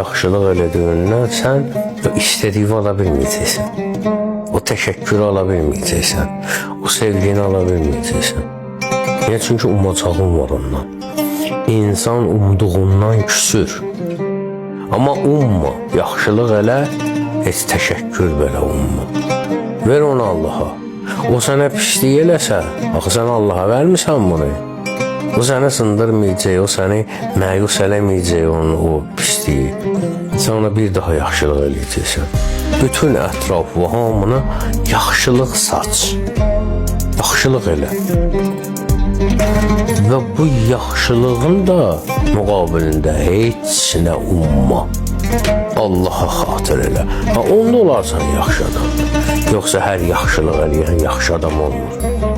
Yaxşılıq elədiyindən sən istədiyini ala bilməyəcəksən. O təşəkkürü ala bilməyəcəksən. O sevgini ala bilməyəcəksən. Niyə? Çünki umacağın var ondan. İnsan umduğundan küsür. Amma umma, yaxşılıq elə, heç təşəkkür belə umma. Ver onu Allaha. O sənə pislik eləsə, axı sən Allaha vermirsən bunu. O səni sındırmayacaq, o səni məyus eləməyəcək o pisliyi. Sən ona bir daha yaxşılıq eləyəcəksən. Bütün ətraf və hamına yaxşılıq saç. Yaxşılıq elə. Və bu yaxşılığın da müqabilində heç nə umma. Allaha xatır elə. Onda olarsan yaxşı adam. Yoxsa hər yaxşılıq eləyən yaxşı adam olmur.